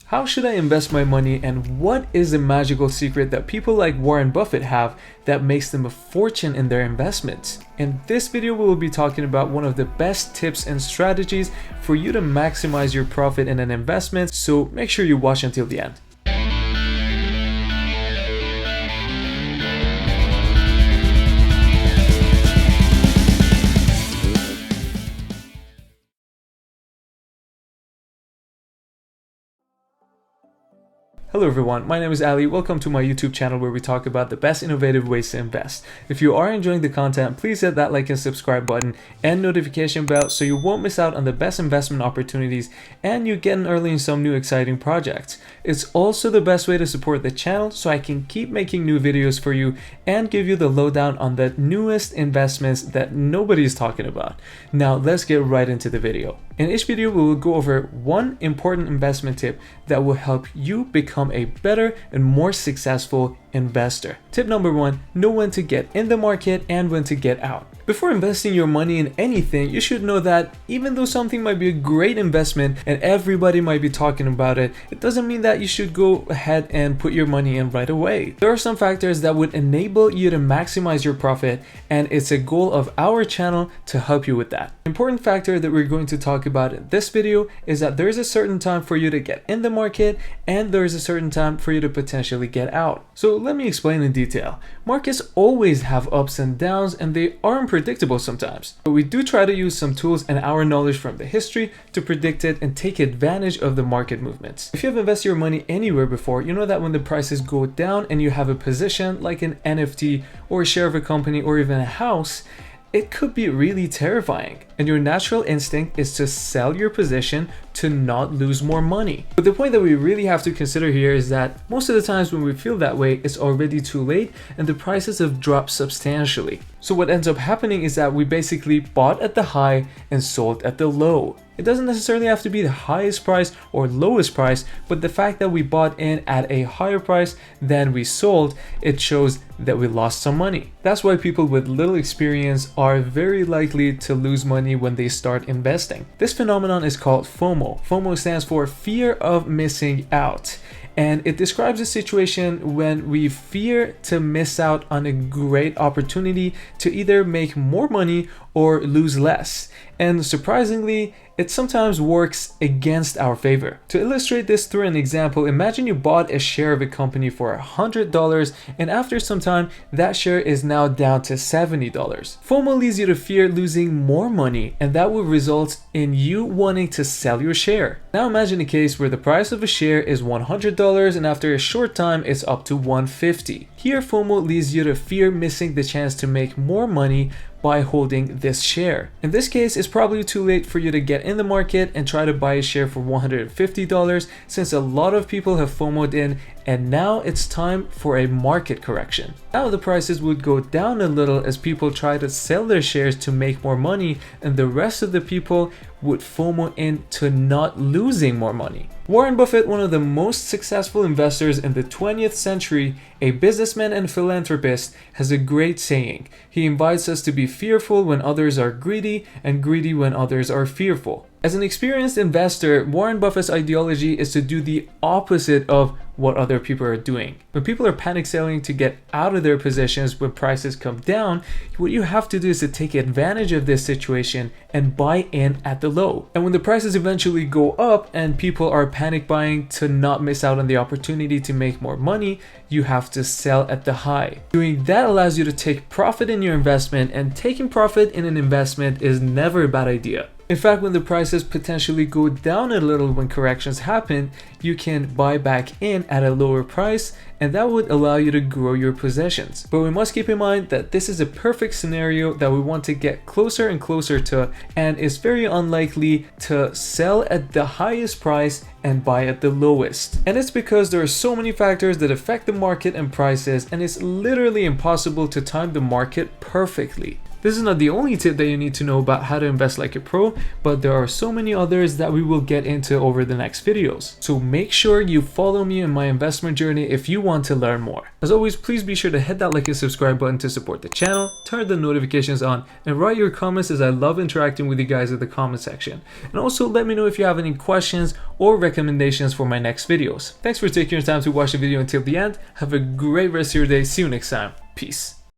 How should I invest my money, and what is the magical secret that people like Warren Buffett have that makes them a fortune in their investments? In this video, we will be talking about one of the best tips and strategies for you to maximize your profit in an investment, so make sure you watch until the end. Hello everyone, my name is Ali. Welcome to my YouTube channel where we talk about the best innovative ways to invest. If you are enjoying the content, please hit that like and subscribe button and notification bell so you won't miss out on the best investment opportunities and you get in early in some new exciting projects. It's also the best way to support the channel so I can keep making new videos for you and give you the lowdown on the newest investments that nobody is talking about. Now let's get right into the video. In each video, we will go over one important investment tip that will help you become a better and more successful investor. Tip number one, know when to get in the market and when to get out. Before investing your money in anything, you should know that even though something might be a great investment and everybody might be talking about it, it doesn't mean that you should go ahead and put your money in right away. There are some factors that would enable you to maximize your profit, and it's a goal of our channel to help you with that. Important factor that we're going to talk about in this video is that there is a certain time for you to get in the market and there is a certain time for you to potentially get out. So let me explain in detail. Markets always have ups and downs and they are unpredictable sometimes, but we do try to use some tools and our knowledge from the history to predict it and take advantage of the market movements. If you have invested your money anywhere before, you know that when the prices go down and you have a position like an NFT or a share of a company or even a house, it could be really terrifying, and your natural instinct is to sell your position to not lose more money. But the point that we really have to consider here is that most of the times when we feel that way, it's already too late and the prices have dropped substantially. So what ends up happening is that we basically bought at the high and sold at the low. It doesn't necessarily have to be the highest price or lowest price, but the fact that we bought in at a higher price than we sold, it shows that we lost some money. That's why people with little experience are very likely to lose money when they start investing. This phenomenon is called FOMO. FOMO stands for fear of missing out. And it describes a situation when we fear to miss out on a great opportunity to either make more money or lose less. And surprisingly, it sometimes works against our favor. To illustrate this through an example, imagine you bought a share of a company for $100 and after some time, that share is now down to $70. FOMO leads you to fear losing more money, and that will result in you wanting to sell your share. Now imagine a case where the price of a share is $100 and after a short time, it's up to $150. Here, FOMO leads you to fear missing the chance to make more money by holding this share. In this case, it's probably too late for you to get in the market and try to buy a share for $150 since a lot of people have FOMO'd in, and now it's time for a market correction. Now the prices would go down a little as people try to sell their shares to make more money, and the rest of the people would FOMO in to not losing more money. Warren Buffett, one of the most successful investors in the 20th century, a businessman and philanthropist, has a great saying. He invites us to be fearful when others are greedy and greedy when others are fearful. As an experienced investor, Warren Buffett's ideology is to do the opposite of what other people are doing. When people are panic selling to get out of their positions when prices come down, what you have to do is to take advantage of this situation and buy in at the low. And when the prices eventually go up and people are panic buying to not miss out on the opportunity to make more money, you have to sell at the high. Doing that allows you to take profit in your investment, and taking profit in an investment is never a bad idea. In fact, when the prices potentially go down a little when corrections happen, you can buy back in at a lower price, and that would allow you to grow your possessions. But we must keep in mind that this is a perfect scenario that we want to get closer and closer to, and it's very unlikely to sell at the highest price and buy at the lowest. And it's because there are so many factors that affect the market and prices, and it's literally impossible to time the market perfectly. This is not the only tip that you need to know about how to invest like a pro, but there are so many others that we will get into over the next videos. So make sure you follow me in my investment journey if you want to learn more. As always, please be sure to hit that like and subscribe button to support the channel, turn the notifications on, and write your comments, as I love interacting with you guys in the comment section. And also let me know if you have any questions or recommendations for my next videos. Thanks for taking your time to watch the video until the end. Have a great rest of your day. See you next time. Peace.